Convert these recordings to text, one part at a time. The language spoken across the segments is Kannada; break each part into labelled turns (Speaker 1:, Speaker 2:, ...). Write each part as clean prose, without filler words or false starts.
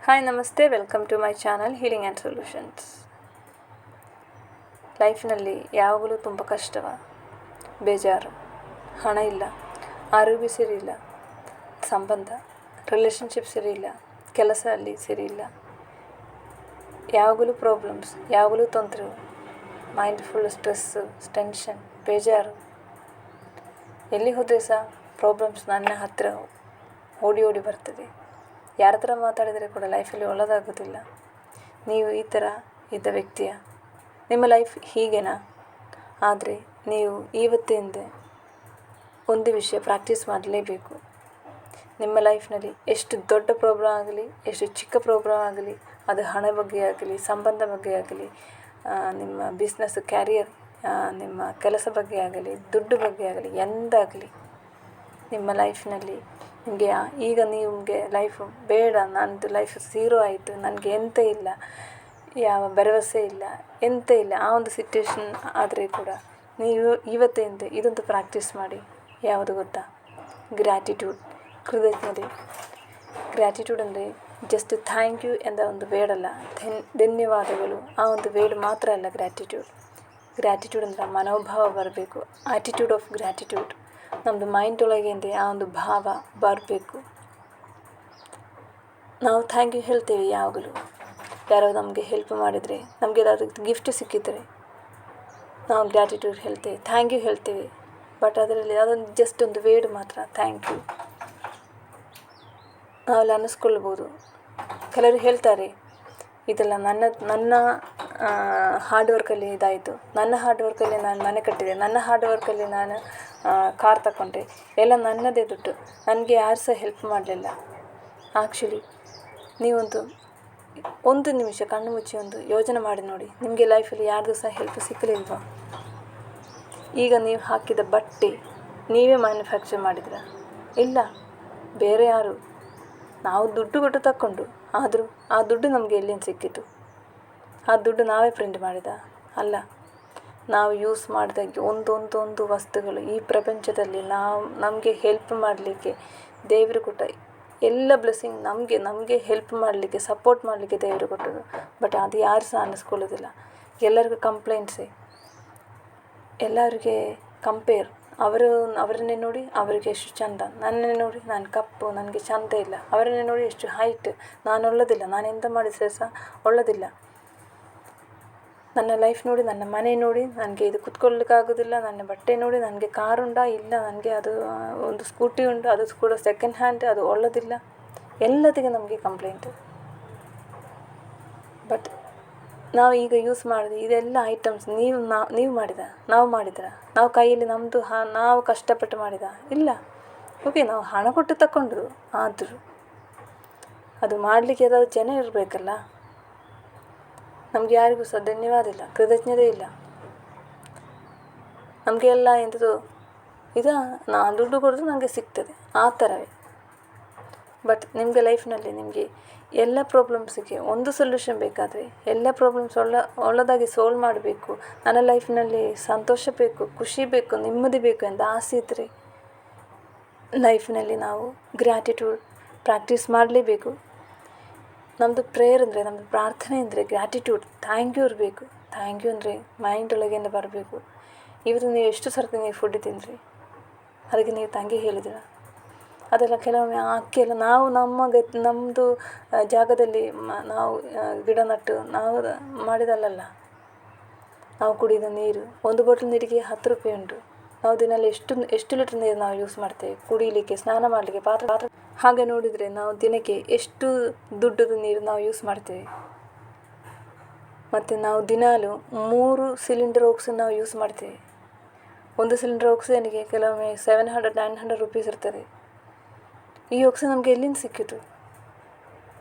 Speaker 1: ಹಾಯ್ ನಮಸ್ತೆ, welcome to my channel healing and solutions. ಲೈಫ್ನಲ್ಲಿ ಯಾವಾಗಲೂ ತುಂಬ ಕಷ್ಟವ, ಬೇಜಾರು, ಹಣ ಇಲ್ಲ, ಆರೋಗ್ಯ ಸರಿ ಇಲ್ಲ, ಸಂಬಂಧ ರಿಲೇಷನ್ಶಿಪ್ ಸರಿ ಇಲ್ಲ, ಕೆಲಸ ಅಲ್ಲಿ ಸರಿ ಇಲ್ಲ, ಯಾವಾಗಲೂ ಪ್ರಾಬ್ಲಮ್ಸ್, ಯಾವಾಗಲೂ ತೊಂದರೆ, ಮೈಂಡ್ ಫುಲ್ ಸ್ಟ್ರೆಸ್ಸು, ಟೆನ್ಷನ್, ಬೇಜಾರು. ಎಲ್ಲಿ ಹೋದರೆ ಸಹ ಪ್ರಾಬ್ಲಮ್ಸ್ ನನ್ನ ಹತ್ತಿರ ಓಡಿ ಓಡಿ ಬರ್ತದೆ. ಯಾರ ಥರ ಮಾತಾಡಿದರೆ ಕೂಡ ಲೈಫಲ್ಲಿ ಒಳ್ಳೆಯದಾಗೋದಿಲ್ಲ. ನೀವು ಈ ಥರ ಇದ್ದ ವ್ಯಕ್ತಿಯ ನಿಮ್ಮ ಲೈಫ್ ಹೀಗೇನಾ? ಆದರೆ ನೀವು ಇವತ್ತಿಂದ ಒಂದು ವಿಷಯ ಪ್ರಾಕ್ಟೀಸ್ ಮಾಡಲೇಬೇಕು. ನಿಮ್ಮ ಲೈಫ್ನಲ್ಲಿ ಎಷ್ಟು ದೊಡ್ಡ ಪ್ರಾಬ್ಲಮ್ ಆಗಲಿ, ಎಷ್ಟು ಚಿಕ್ಕ ಪ್ರಾಬ್ಲಮ್ ಆಗಲಿ, ಅದು ಹಣ ಬಗ್ಗೆ ಆಗಲಿ, ಸಂಬಂಧ ಬಗ್ಗೆ ಆಗಲಿ, ನಿಮ್ಮ ಬಿಸ್ನೆಸ್ ಕ್ಯಾರಿಯರ್, ನಿಮ್ಮ ಕೆಲಸ ಬಗ್ಗೆ ಆಗಲಿ, ದುಡ್ಡು ಬಗ್ಗೆ ಆಗಲಿ, ಎಂದಾಗಲಿ ನಿಮ್ಮ ಲೈಫ್ನಲ್ಲಿ ಈಗ ನಿಮಗೆ ಲೈಫು ಬೇಡ, ನನ್ನದು ಲೈಫ್ ಝೀರೋ ಆಯಿತು, ನನಗೆ ಎಂತ ಇಲ್ಲ, ಯಾವ ಭರವಸೆ ಇಲ್ಲ, ಎಂತ ಇಲ್ಲ, ಆ ಒಂದು ಸಿಚುವೇಶನ್ ಆದರೆ ಕೂಡ ನೀವು ಇವತ್ತಿಂದ ಇದೊಂದು ಪ್ರಾಕ್ಟೀಸ್ ಮಾಡಿ. ಯಾವುದು ಗೊತ್ತಾ? ಗ್ರ್ಯಾಟಿಟ್ಯೂಡ್, ಕೃತಜ್ಞತೆ. ಗ್ರ್ಯಾಟಿಟ್ಯೂಡ್ ಅಂದರೆ ಜಸ್ಟ್ ಥ್ಯಾಂಕ್ ಯು ಎಂದ ಒಂದು ವರ್ಡ್ ಅಲ್ಲ, ಧನ್ಯವಾದಗಳು ಆ ಒಂದು ವರ್ಡ್ ಮಾತ್ರ ಅಲ್ಲ ಗ್ರ್ಯಾಟಿಟ್ಯೂಡ್. ಗ್ರ್ಯಾಟಿಟ್ಯೂಡ್ ಅಂದರೆ ಮನೋಭಾವ ಬರಬೇಕು, ಆ್ಯಟಿಟ್ಯೂಡ್ ಆಫ್ ಗ್ರ್ಯಾಟಿಟ್ಯೂಡ್. ನಮ್ಮದು ಮೈಂಡ್ ಒಳಗಿಂದ ಆ ಒಂದು ಭಾವ ಬರಬೇಕು. ನಾವು ಥ್ಯಾಂಕ್ ಯು ಹೇಳ್ತೇವೆ ಯಾವಾಗಲೂ. ಯಾರೋ ನಮಗೆ ಹೆಲ್ಪ್ ಮಾಡಿದರೆ, ನಮಗೆ ಏನಾದರೂ ಗಿಫ್ಟ್ ಸಿಕ್ಕಿದರೆ ನಾವು ಗ್ರ್ಯಾಟಿಟ್ಯೂಡ್ ಹೇಳ್ತೇವೆ, ಥ್ಯಾಂಕ್ ಯು ಹೇಳ್ತೇವೆ. ಬಟ್ ಅದರಲ್ಲಿ ಅದೊಂದು ಜಸ್ಟ್ ಒಂದು ವರ್ಡ್ ಮಾತ್ರ, ಥ್ಯಾಂಕ್ ಯು. ನಾವೆಲ್ಲ ಅನ್ನಿಸ್ಕೊಳ್ಬೋದು. ಕೆಲವರು ಹೇಳ್ತಾರೆ, ಇದೆಲ್ಲ ನನ್ನ ಹಾರ್ಡ್ ವರ್ಕಲ್ಲಿ ಇದಾಯಿತು, ನನ್ನ ಹಾರ್ಡ್ ವರ್ಕಲ್ಲಿ ನಾನು ಮನೆ ಕಟ್ಟಿದೆ, ನನ್ನ ಹಾರ್ಡ್ ವರ್ಕಲ್ಲಿ ನಾನು ಕಾರ್ ತಗೊಂಡೆ, ಎಲ್ಲ ನನ್ನದೇ ದುಡ್ಡು, ನನಗೆ ಯಾರು ಸಹ ಹೆಲ್ಪ್ ಮಾಡಲಿಲ್ಲ. ಆ್ಯಕ್ಚುಲಿ ಒಂದು ನಿಮಿಷ ಕಣ್ಣು ಮುಚ್ಚಿ ಒಂದು ಯೋಚನೆ ಮಾಡಿ ನೋಡಿ, ನಿಮಗೆ ಲೈಫಲ್ಲಿ ಯಾರ್ದು ಸಹ ಹೆಲ್ಪ್ ಸಿಕ್ಕಲಿಲ್ವಾ? ಈಗ ನೀವು ಹಾಕಿದ ಬಟ್ಟೆ ನೀವೇ ಮ್ಯಾನುಫ್ಯಾಕ್ಚರ್ ಮಾಡಿದ್ರ? ಇಲ್ಲ, ಬೇರೆ ಯಾರು. ನಾವು ದುಡ್ಡು ಕೊಟ್ಟು ತಕ್ಕೊಂಡು, ಆದರೂ ಆ ದುಡ್ಡು ನಮಗೆ ಎಲ್ಲಿಂದ ಸಿಕ್ಕಿತು? ಆ ದುಡ್ಡು ನಾವೇ ಪ್ರಿಂಟ್ ಮಾಡಿದ? ಅಲ್ಲ. ನಾವು ಯೂಸ್ ಮಾಡಿದಾಗೆ ಒಂದೊಂದೊಂದು ವಸ್ತುಗಳು ಈ ಪ್ರಪಂಚದಲ್ಲಿ ನಮಗೆ ಹೆಲ್ಪ್ ಮಾಡಲಿಕ್ಕೆ ದೇವರು ಕೊಟ್ಟ ಎಲ್ಲ ಬ್ಲೆಸ್ಸಿಂಗ್ ನಮಗೆ ಹೆಲ್ಪ್ ಮಾಡಲಿಕ್ಕೆ, ಸಪೋರ್ಟ್ ಮಾಡಲಿಕ್ಕೆ ದೇವರು ಕೊಟ್ಟರು. ಬಟ್ ಅದು ಯಾರು ಸಹ ಅನ್ನಿಸ್ಕೊಳ್ಳೋದಿಲ್ಲ. ಎಲ್ಲರಿಗೂ ಕಂಪ್ಲೇಂಟ್ಸೇ, ಎಲ್ಲರಿಗೆ ಕಂಪೇರ್. ಅವರನ್ನೇ ನೋಡಿ ಅವರಿಗೆ ಎಷ್ಟು ಚಂದ, ನನ್ನನ್ನೇ ನೋಡಿ ನಾನು ಕಪ್ಪು, ನನಗೆ ಚಂದ ಇಲ್ಲ. ಅವರನ್ನೇ ನೋಡಿ ಎಷ್ಟು ಹೈಟ್, ನಾನು ಒಳ್ಳೆದಿಲ್ಲ, ನಾನು ಎಂತ ಮಾಡಿದರೆ ಸಹ ಒಳ್ಳೆದಿಲ್ಲ. ನನ್ನ ಲೈಫ್ ನೋಡಿ, ನನ್ನ ಮನೆ ನೋಡಿ ನನಗೆ ಇದು ಕುತ್ಕೊಳ್ಳಿಕ್ಕಾಗೋದಿಲ್ಲ, ನನ್ನ ಬಟ್ಟೆ ನೋಡಿ ನನಗೆ ಕಾರುಂಟಾ ಇಲ್ಲ, ನನಗೆ ಅದು ಒಂದು ಸ್ಕೂಟಿ ಉಂಟು, ಅದು ಕೂಡ ಸೆಕೆಂಡ್ ಹ್ಯಾಂಡ್, ಅದು ಒಳ್ಳೆದಿಲ್ಲ. ಎಲ್ಲದಕ್ಕೆ ನಮಗೆ ಕಂಪ್ಲೇಂಟು. ಬಟ್ ನಾವು ಈಗ ಯೂಸ್ ಮಾಡಿದ ಇದೆಲ್ಲ ಐಟಮ್ಸ್ ನೀವು ಮಾಡಿದ, ನಾವು ಮಾಡಿದ್ರ, ನಾವು ಕೈಯಲ್ಲಿ ನಮ್ಮದು ನಾವು ಕಷ್ಟಪಟ್ಟು ಮಾಡಿದ? ಇಲ್ಲ. ಓಕೆ, ನಾವು ಹಣ ಕೊಟ್ಟು ತಗೊಂಡ್ರು, ಆದರೂ ಅದು ಮಾಡಲಿಕ್ಕೆ ಏನಾದರೂ ಜನ ಇರಬೇಕಲ್ಲ. ನಮಗೆ ಯಾರಿಗೂ ಸಹ ಧನ್ಯವಾದ ಇಲ್ಲ, ಕೃತಜ್ಞತೆ ಇಲ್ಲ. ನಮಗೆ ಎಲ್ಲ ಎಂಥದ್ದು ನಾನು ದುಡ್ಡು ಕೊಡೋದು ನನಗೆ ಸಿಗ್ತದೆ, ಆ ಥರವೇ. ಬಟ್ ನಿಮಗೆ ಲೈಫ್ನಲ್ಲಿ ನಿಮಗೆ ಎಲ್ಲ ಪ್ರಾಬ್ಲಮ್ಸಿಗೆ ಒಂದು ಸೊಲ್ಯೂಷನ್ ಬೇಕಾದರೆ, ಎಲ್ಲ ಪ್ರಾಬ್ಲಮ್ಸ್ ಒಳ್ಳೆದಾಗಿ ಸಾಲ್ವ್ ಮಾಡಬೇಕು, ನನ್ನ ಲೈಫ್ನಲ್ಲಿ ಸಂತೋಷ ಬೇಕು, ಖುಷಿ ಬೇಕು, ನೆಮ್ಮದಿ ಬೇಕು ಅಂತ ಆಸೆ ಇದ್ದರೆ ಲೈಫ್ನಲ್ಲಿ ನಾವು ಗ್ರ್ಯಾಟಿಟ್ಯೂಡ್ ಪ್ರಾಕ್ಟೀಸ್ ಮಾಡಲೇಬೇಕು. ನಮ್ಮದು ಪ್ರೇಯರ್ ಅಂದರೆ, ನಮ್ಮದು ಪ್ರಾರ್ಥನೆ ಅಂದರೆ ಗ್ರ್ಯಾಟಿಟ್ಯೂಡ್, ಥ್ಯಾಂಕ್ ಯು ಇರಬೇಕು. ಥ್ಯಾಂಕ್ ಯು ಅಂದರೆ ಮೈಂಡ್ ಒಳಗಿಂದ ಬರಬೇಕು. ಇವತ್ತು ನೀವು ಎಷ್ಟು ಸರ್ತಿ ನೀವು ಫುಡ್ ತಿಂದ್ರಿ, ಅದಕ್ಕೆ ನೀವು ಥ್ಯಾಂಕ್ ಯು ಹೇಳಿದಿರ? ಅದೆಲ್ಲ ಕೆಲವೊಮ್ಮೆ ಅಕ್ಕಿ ಎಲ್ಲ ನಾವು ನಮ್ಮದು ಜಾಗದಲ್ಲಿ ನಾವು ಗಿಡ ನಟ್ಟು ನಾವು ಮಾಡಿದಲ್ಲ. ನಾವು ಕುಡಿದ ನೀರು, ಒಂದು ಬಾಟಲ್ ನೀರಿಗೆ 10 ರೂಪಾಯಿ ಉಂಟು. ನಾವು ದಿನಲ್ಲಿ ಎಷ್ಟು ಲೀಟ್ರ್ ನೀರು ನಾವು ಯೂಸ್ ಮಾಡ್ತೇವೆ ಕುಡಿಯಲಿಕ್ಕೆ, ಸ್ನಾನ ಮಾಡಲಿಕ್ಕೆ, ಪಾತ್ರೆ. ಹಾಗೆ ನೋಡಿದರೆ ನಾವು ದಿನಕ್ಕೆ ಎಷ್ಟು ದುಡ್ಡದ ನೀರು ನಾವು ಯೂಸ್ ಮಾಡ್ತೇವೆ. ಮತ್ತು ನಾವು ದಿನಾಲು 3 ಸಿಲಿಂಡರ್ ಆಕ್ಸಿಜನ್ ನಾವು ಯೂಸ್ ಮಾಡ್ತೇವೆ. ಒಂದು ಸಿಲಿಂಡರ್ ಆಕ್ಸಿಜನ್ಗೆ ಕೆಲವೊಮ್ಮೆ 700-900 ರುಪೀಸ್ ಇರ್ತದೆ. ಈ ಆಕ್ಸಿಜನ್ ನಮಗೆ ಎಲ್ಲಿಂದ ಸಿಕ್ಕಿತು?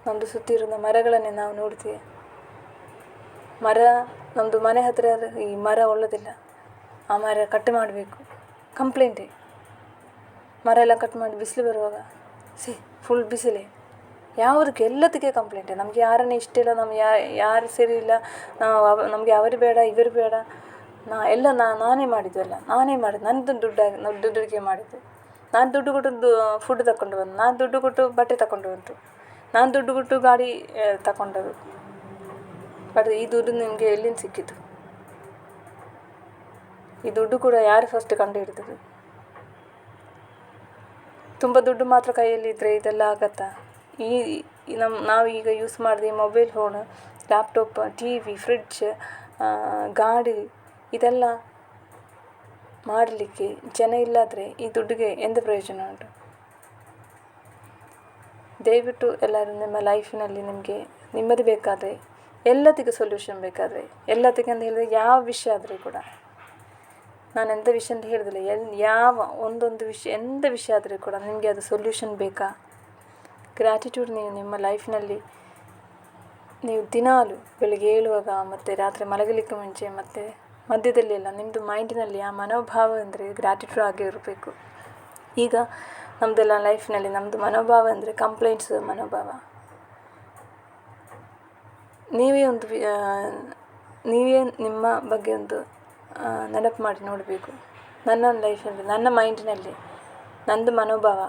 Speaker 1: ನಮ್ಮದು ಸುತ್ತಿರುವ ಮರಗಳನ್ನೇ ನಾವು ನೋಡ್ತೇವೆ. ನಮ್ಮದು ಮನೆ ಹತ್ತಿರ ಈ ಮರ ಒಳ್ಳೆದಿಲ್ಲ, ಆ ಮರ ಕಟ್ ಮಾಡಬೇಕು, ಕಂಪ್ಲೇಂಟೇ. ಮರ ಎಲ್ಲ ಕಟ್ ಮಾಡಿ ಬಿಸಿಲು ಬರುವಾಗ ಫುಲ್ ಬಿಸಿಲೇ, ಯಾವುದಕ್ಕೆ ಎಲ್ಲದಕ್ಕೆ ಕಂಪ್ಲೇಂಟೇ. ನಮಗೆ ಯಾರನ್ನೇ ಇಷ್ಟ ಇಲ್ಲ, ನಮ್ಗೆ ಯಾರು ಸರಿ ಇಲ್ಲ, ನಮಗೆ ಅವರು ಬೇಡ, ಇವರು ಬೇಡ, ನಾನೇ ಮಾಡಿದ್ದು, ನನ್ನದು ದುಡ್ಡಿಗೆ ಮಾಡಿದ್ದು. ನಾನು ದುಡ್ಡು ಕೊಟ್ಟು ಫುಡ್ ತಗೊಂಡು ಬಂದು, ನಾನು ದುಡ್ಡು ಕೊಟ್ಟು ಬಟ್ಟೆ ತಗೊಂಡು ಬಂತು. ನಾನು ದುಡ್ಡು ಕೊಟ್ಟು ಗಾಡಿ ತಗೊಂಡದ್ದು, ಬಟ್ ಈ ದುಡ್ಡು ನಿಮಗೆ ಎಲ್ಲಿಂದ ಸಿಕ್ಕಿತು? ಈ ದುಡ್ಡು ಕೂಡ ಯಾರು ಫಸ್ಟ್ ಕಂಡು ಹಿಡಿದದು? ತುಂಬ ದುಡ್ಡು ಮಾತ್ರ ಕೈಯಲ್ಲಿ ಇದ್ದರೆ ಇದೆಲ್ಲ ಆಗತ್ತಾ? ನಾವು ಈಗ ಯೂಸ್ ಮಾಡಿದ mobile phone, laptop, T V, fridge, ಗಾಡಿ, ಇದೆಲ್ಲ ಮಾಡಲಿಕ್ಕೆ ಜನ ಇಲ್ಲಾದರೆ ಈ ದುಡ್ಡಿಗೆ ಎಂಥ ಪ್ರಯೋಜನ ಉಂಟು? ದಯವಿಟ್ಟು ಎಲ್ಲರೂ ನಿಮ್ಮ ಲೈಫಿನಲ್ಲಿ ನಿಮಗೆ ನೆಮ್ಮದಿ ಬೇಕಾದರೆ, ಎಲ್ಲದಕ್ಕೂ ಸೊಲ್ಯೂಷನ್ ಬೇಕಾದರೆ, ಎಲ್ಲದಕ್ಕೆ ಅಂತ ಹೇಳಿದರೆ ಯಾವ ವಿಷಯ ಆದರೆ ಕೂಡ, ನಾನು ಎಂಥ ವಿಷಯ ಅಂತ ಹೇಳಿದಿಲ್ಲ, ಯಾವ ಒಂದೊಂದು ವಿಷಯ, ಎಂಥ ವಿಷಯ ಆದರೆ ಕೂಡ ನಿಮಗೆ ಅದು ಸೊಲ್ಯೂಷನ್ ಬೇಕಾ? ಗ್ರ್ಯಾಟಿಟ್ಯೂಡ್ ನೀವು ನಿಮ್ಮ ಲೈಫಿನಲ್ಲಿ ನೀವು ದಿನಾಲು ಬೆಳಗ್ಗೆ ಏಳುವಾಗ ಮತ್ತು ರಾತ್ರಿ ಮಲಗಲಿಕ್ಕೆ ಮುಂಚೆ ಮತ್ತು ಮಧ್ಯದಲ್ಲಿ ಎಲ್ಲ ನಿಮ್ಮದು ಮೈಂಡಿನಲ್ಲಿ ಆ ಮನೋಭಾವ ಅಂದರೆ ಗ್ರ್ಯಾಟಿಟ್ಯೂಡ್ ಆಗೇ ಇರಬೇಕು. ಈಗ ನಮ್ಮದೆಲ್ಲ ಲೈಫ್ನಲ್ಲಿ ನಮ್ಮದು ಮನೋಭಾವ ಅಂದರೆ ಕಂಪ್ಲೇಂಟ್ಸ್ ಮನೋಭಾವ. ನೀವೇ ನಿಮ್ಮ ಬಗ್ಗೆ ಒಂದು ನೆನಪು ಮಾಡಿ ನೋಡಬೇಕು. ನನ್ನ ಲೈಫಲ್ಲಿ, ನನ್ನ ಮೈಂಡಿನಲ್ಲಿ ನಂದು ಮನೋಭಾವ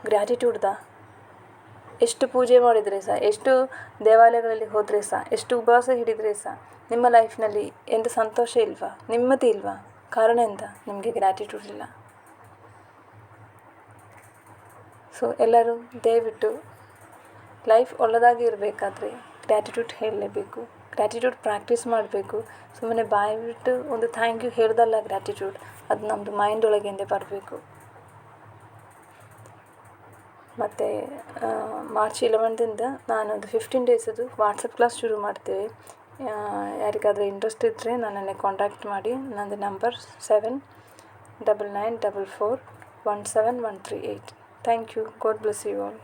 Speaker 1: ಗ್ರ್ಯಾಟಿಟ್ಯೂಡ್ದ. ಎಷ್ಟು ಪೂಜೆ ಮಾಡಿದರೆ ಸಹ, ಎಷ್ಟು ದೇವಾಲಯಗಳಲ್ಲಿ ಹೋದರೆ ಸಹ, ಎಷ್ಟು ಉಪವಾಸ ಹಿಡಿದರೆ ಸಹ ನಿಮ್ಮ ಲೈಫ್ನಲ್ಲಿ ಎಂಥ ಸಂತೋಷ ಇಲ್ವಾ, ನೆಮ್ಮದಿ ಇಲ್ವಾ? ಕಾರಣ ಎಂತ? ನಿಮಗೆ ಗ್ರ್ಯಾಟಿಟ್ಯೂಡ್ ಇಲ್ಲ. ಸೊ ಎಲ್ಲರೂ ದಯವಿಟ್ಟು ಲೈಫ್ ಒಳ್ಳೆದಾಗಿ ಇರಬೇಕಾದ್ರೆ ಗ್ರ್ಯಾಟಿಟ್ಯೂಡ್ ಹೇಳಲೇಬೇಕು, ಗ್ರ್ಯಾಟಿಟ್ಯೂಡ್ ಪ್ರಾಕ್ಟೀಸ್ ಮಾಡಬೇಕು. ಸುಮ್ಮನೆ ಬಾಯಿ ಬಿಟ್ಟು ಒಂದು ಥ್ಯಾಂಕ್ ಯು ಹೇಳ್ದಲ್ಲ ಗ್ರ್ಯಾಟಿಟ್ಯೂಡ್, ಅದು ನಮ್ಮದು ಮೈಂಡ್ ಒಳಗಿಂದ ಬರಬೇಕು. ಮತ್ತು ಮಾರ್ಚ್ 11ರಿಂದ ನಾನೊಂದು 15 ಡೇಸದು ವಾಟ್ಸಪ್ ಕ್ಲಾಸ್ ಶುರು ಮಾಡ್ತೇವೆ. ಯಾರಿಗಾದರೂ ಇಂಟ್ರೆಸ್ಟ್ ಇದ್ದರೆ ನನ್ನನ್ನೇ ಕಾಂಟ್ಯಾಕ್ಟ್ ಮಾಡಿ. ನನ್ನದು number 7994417138. Thank you. God bless you all.